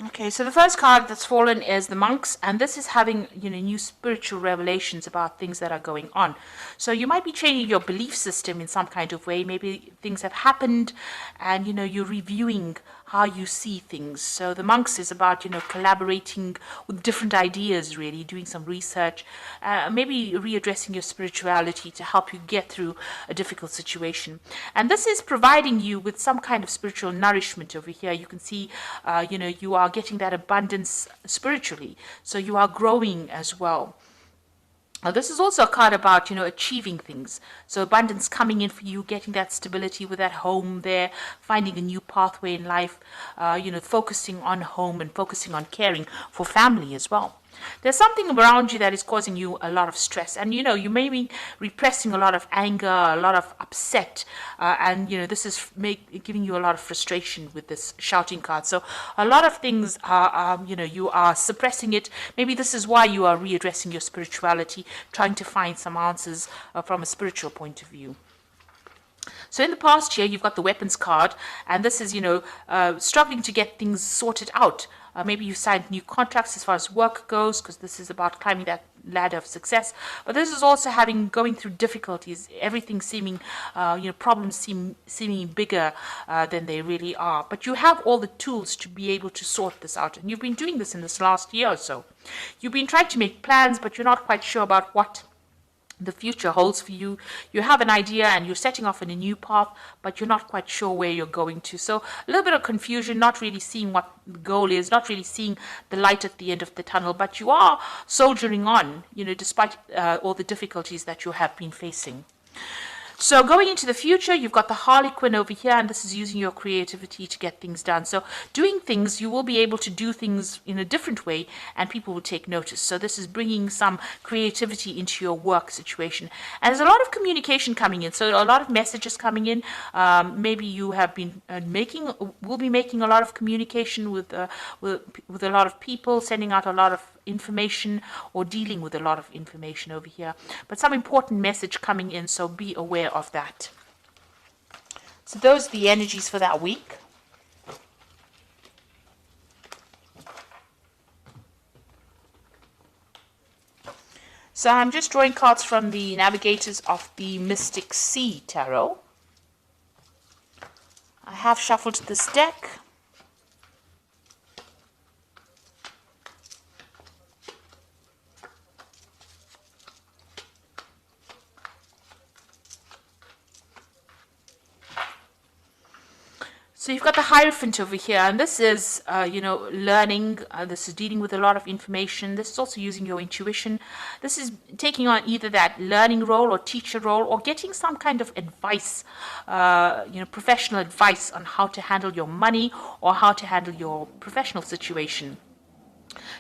Okay, so the first card that's fallen is the monks, and this is having new spiritual revelations about things that are going on. So you might be changing your belief system in some kind of way. Maybe things have happened, and you're reviewing how you see things. So the monks is about collaborating with different ideas, really doing some research, maybe readdressing your spirituality to help you get through a difficult situation. And this is providing you with some kind of spiritual nourishment over here. You can see, you are getting that abundance spiritually. So you are growing as well. Now, this is also a card about, achieving things. So abundance coming in for you, getting that stability with that home there, finding a new pathway in life, focusing on home and focusing on caring for family as well. There's something around you that is causing you a lot of stress, and you may be repressing a lot of anger, a lot of upset, and this is giving you a lot of frustration with this shouting card. So a lot of things are, you are suppressing it. Maybe this is why you are readdressing your spirituality, trying to find some answers from a spiritual point of view. So in the past year, you've got the weapons card, and this is, struggling to get things sorted out. Maybe you signed new contracts as far as work goes, because this is about climbing that ladder of success. But this is also going through difficulties, everything seeming, problems seeming bigger than they really are. But you have all the tools to be able to sort this out. And you've been doing this in this last year or so. You've been trying to make plans, but you're not quite sure about what the future holds for you. You have an idea and you're setting off on a new path, but you're not quite sure where you're going to. So a little bit of confusion, not really seeing what the goal is, not really seeing the light at the end of the tunnel, but you are soldiering on, despite all the difficulties that you have been facing. So going into the future, you've got the Harlequin over here, and this is using your creativity to get things done. So doing things, you will be able to do things in a different way, and people will take notice. So this is bringing some creativity into your work situation. And there's a lot of communication coming in, so a lot of messages coming in. Maybe you have been will be making a lot of communication with a lot of people, sending out a lot of information or dealing with a lot of information over here, but some important message coming in, so be aware of that. So those are the energies for that week. So I'm just drawing cards from the Navigators of the Mystic Sea Tarot. I have shuffled this deck. So you've got the Hierophant over here, and this is, learning. This is dealing with a lot of information. This is also using your intuition. This is taking on either that learning role or teacher role, or getting some kind of advice, professional advice on how to handle your money or how to handle your professional situation.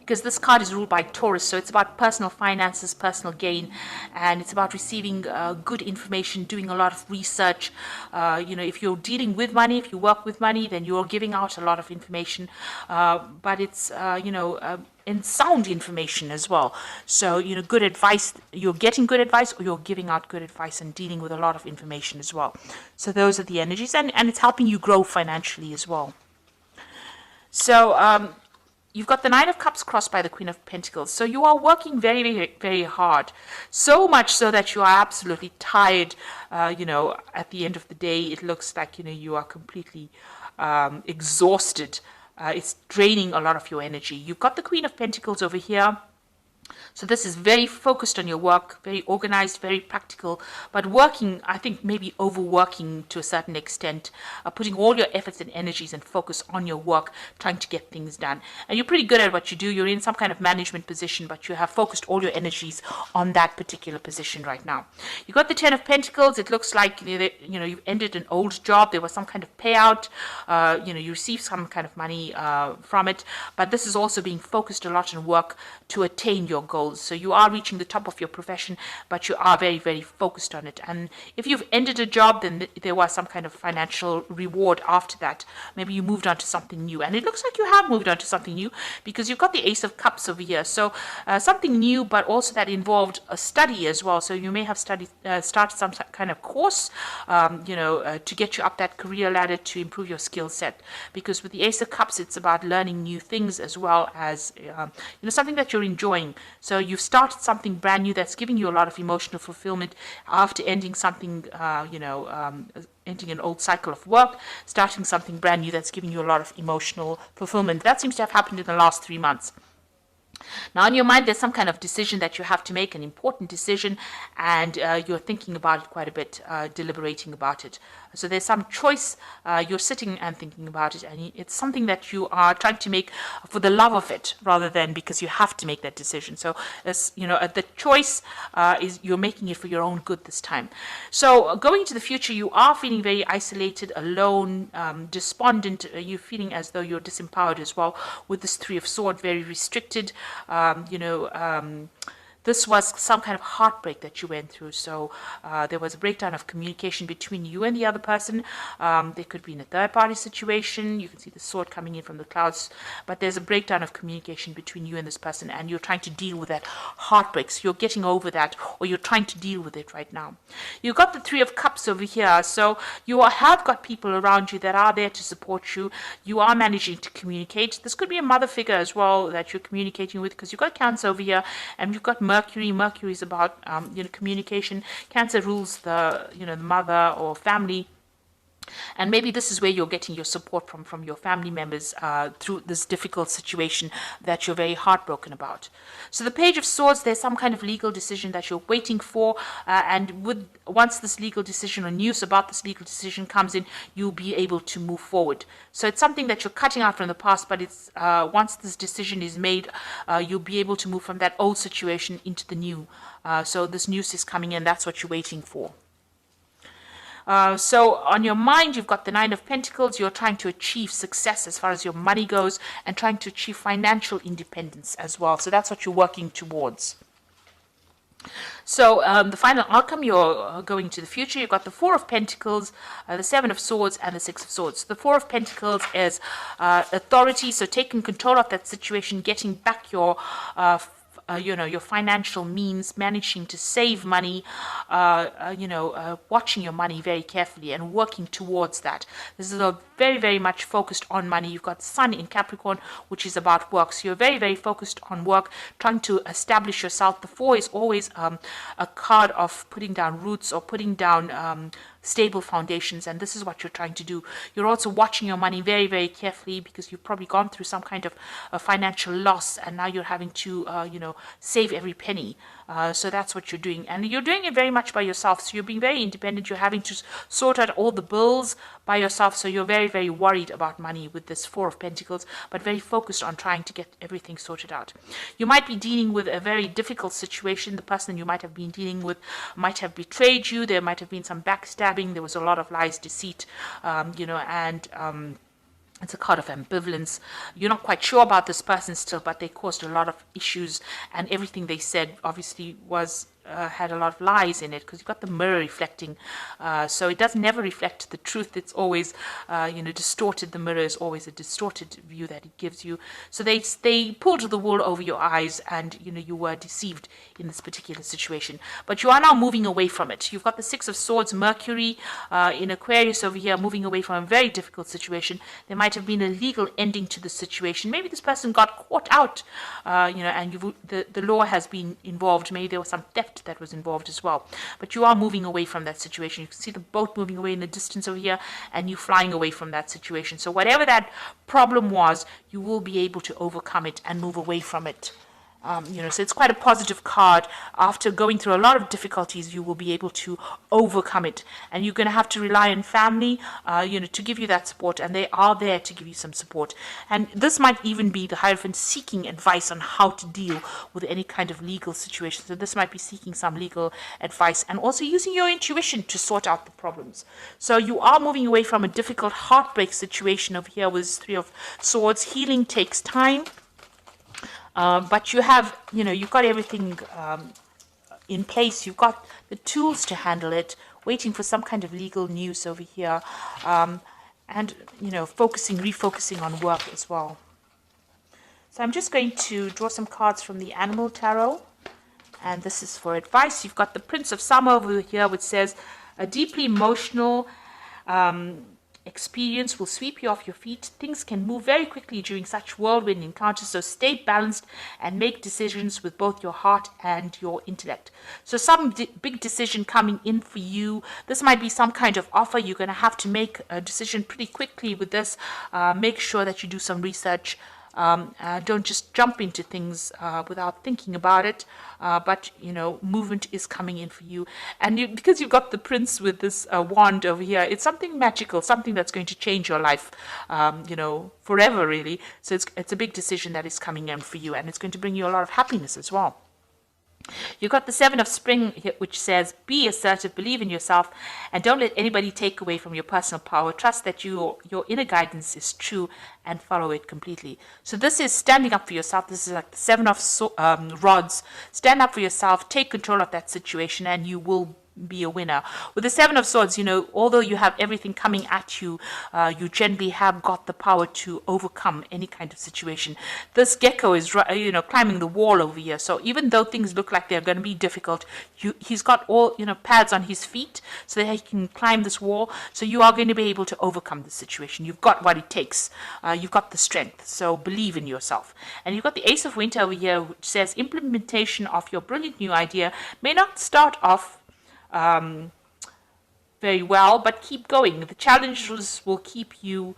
Because this card is ruled by Taurus, so it's about personal finances, personal gain, and it's about receiving good information, doing a lot of research. If you're dealing with money, if you work with money, then you're giving out a lot of information, but it's, and sound information as well. So, good advice, you're getting good advice, or you're giving out good advice and dealing with a lot of information as well. So those are the energies, and it's helping you grow financially as well. So, you've got the Nine of Cups crossed by the Queen of Pentacles. So you are working very, very, very hard. So much so that you are absolutely tired. At the end of the day, it looks like, you are completely exhausted. It's draining a lot of your energy. You've got the Queen of Pentacles over here. So this is very focused on your work, very organized, very practical, but working, I think maybe overworking to a certain extent, putting all your efforts and energies and focus on your work, trying to get things done. And you're pretty good at what you do. You're in some kind of management position, but you have focused all your energies on that particular position right now. You've got the Ten of Pentacles. It looks like, you've ended an old job. There was some kind of payout. You received some kind of money from it, but this is also being focused a lot on work to attain your goals. So you are reaching the top of your profession, but you are very, very focused on it. And if you've ended a job, then there was some kind of financial reward after that. Maybe you moved on to something new. And it looks like you have moved on to something new because you've got the Ace of Cups over here. So something new, but also that involved a study as well. So you may have started some kind of course, to get you up that career ladder to improve your skill set. Because with the Ace of Cups, it's about learning new things as well as something that you're enjoying. So you've started something brand new that's giving you a lot of emotional fulfillment after ending something, ending an old cycle of work, starting something brand new that's giving you a lot of emotional fulfillment. That seems to have happened in the last 3 months. Now, in your mind, there's some kind of decision that you have to make, an important decision, and you're thinking about it quite a bit, deliberating about it. So there's some choice, you're sitting and thinking about it, and it's something that you are trying to make for the love of it, rather than because you have to make that decision. So, the choice is you're making it for your own good this time. So going into the future, you are feeling very isolated, alone, despondent. You're feeling as though you're disempowered as well with this Three of Swords, very restricted. This was some kind of heartbreak that you went through. So there was a breakdown of communication between you and the other person. There could be in a third-party situation. You can see the sword coming in from the clouds. But there's a breakdown of communication between you and this person, and you're trying to deal with that heartbreak. So you're getting over that, or you're trying to deal with it right now. You've got the Three of Cups over here. So you have got people around you that are there to support you. You are managing to communicate. This could be a mother figure as well that you're communicating with, because you've got Cancer over here, and you've got Mercury. Mercury is about communication. Cancer rules the the mother or family. And maybe this is where you're getting your support from your family members through this difficult situation that you're very heartbroken about. So the Page of Swords, there's some kind of legal decision that you're waiting for, and once this legal decision or news about this legal decision comes in, you'll be able to move forward. So it's something that you're cutting out from the past, but it's once this decision is made, you'll be able to move from that old situation into the new. So this news is coming in, that's what you're waiting for. So on your mind, you've got the Nine of Pentacles. You're trying to achieve success as far as your money goes, and trying to achieve financial independence as well. So that's what you're working towards. So the final outcome, you're going to the future. You've got the Four of Pentacles, the Seven of Swords, and the Six of Swords. The Four of Pentacles is authority, so taking control of that situation, getting back your your financial means, managing to save money, watching your money very carefully and working towards that. This is a very, very much focused on money. You've got Sun in Capricorn, which is about work. So you're very, very focused on work, trying to establish yourself. The Four is always a card of putting down roots or putting down stable foundations, and this is what you're trying to do. You're also watching your money very, very carefully, because you've probably gone through some kind of financial loss, and now you're having to save every penny. So that's what you're doing, and you're doing it very much by yourself. So you're being very independent. You're having to sort out all the bills by yourself. So you're very, very worried about money with this Four of Pentacles, but very focused on trying to get everything sorted out. You might be dealing with a very difficult situation. The person you might have been dealing with might have betrayed you. There might have been some backstabbing. There was a lot of lies, deceit, it's a card of ambivalence. You're not quite sure about this person still, but they caused a lot of issues, and everything they said obviously was had a lot of lies in it, because you've got the mirror reflecting. So it does never reflect the truth. It's always, distorted. The mirror is always a distorted view that it gives you. So they pulled the wool over your eyes, and you were deceived in this particular situation. But you are now moving away from it. You've got the Six of Swords, Mercury in Aquarius over here, moving away from a very difficult situation. There might have been a legal ending to the situation. Maybe this person got caught out, and the law has been involved. Maybe there was some theft that was involved as well. But you are moving away from that situation. You can see the boat moving away in the distance over here, and you flying away from that situation. So whatever that problem was, you will be able to overcome it and move away from it. So it's quite a positive card. After going through a lot of difficulties, you will be able to overcome it. And you're going to have to rely on family, to give you that support. And they are there to give you some support. And this might even be the Hierophant seeking advice on how to deal with any kind of legal situation. So this might be seeking some legal advice, and also using your intuition to sort out the problems. So you are moving away from a difficult heartbreak situation over here with Three of Swords. Healing takes time. But you have, you've got everything in place. You've got the tools to handle it, waiting for some kind of legal news over here, and, refocusing on work as well. So I'm just going to draw some cards from the Animal Tarot, and this is for advice. You've got the Prince of Summer over here, which says, a deeply emotional experience will sweep you off your feet. Things can move very quickly during such whirlwind encounters, so stay balanced and make decisions with both your heart and your intellect. So some big decision coming in for you. This might be some kind of offer. You're going to have to make a decision pretty quickly with this. Make sure that you do some research. Don't just jump into things without thinking about it. But movement is coming in for you, and because you've got the prince with this wand over here, it's something magical, something that's going to change your life, forever, really. So it's a big decision that is coming in for you, and it's going to bring you a lot of happiness as well. You've got the Seven of Spring here, which says, be assertive, believe in yourself, and don't let anybody take away from your personal power. Trust that your inner guidance is true and follow it completely. So this is standing up for yourself. This is like the Seven of Rods. Stand up for yourself, take control of that situation, and you will be a winner. With the Seven of Swords, although you have everything coming at you, you generally have got the power to overcome any kind of situation. This gecko is, climbing the wall over here. So even though things look like they're going to be difficult, he's got all, pads on his feet so that he can climb this wall. So you are going to be able to overcome the situation. You've got what it takes. You've got the strength. So believe in yourself. And you've got the Ace of Winter over here, which says implementation of your brilliant new idea may not start off very well, but keep going. The challenges will keep you,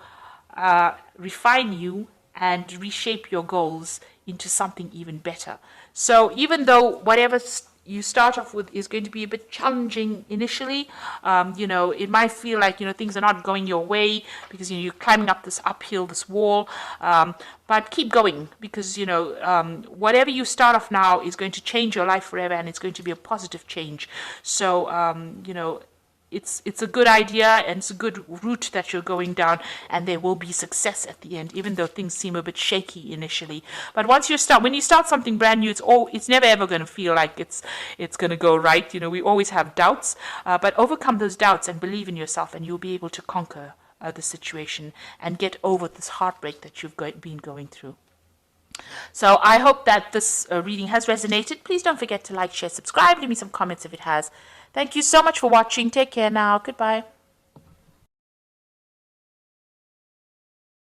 refine you, and reshape your goals into something even better. So even though whatever you start off with is going to be a bit challenging initially, it might feel like, things are not going your way because, you're climbing up this uphill, this wall, but keep going because, whatever you start off now is going to change your life forever, and it's going to be a positive change. So, it's a good idea, and it's a good route that you're going down, and there will be success at the end, even though things seem a bit shaky initially. But when you start something brand new, it's never ever going to feel like it's going to go right. We always have doubts, but overcome those doubts and believe in yourself, and you'll be able to conquer the situation and get over this heartbreak that you've been going through. So I hope that this reading has resonated. Please don't forget to like, share, subscribe. Leave me some comments if it has. Thank you so much for watching. Take care now. Goodbye.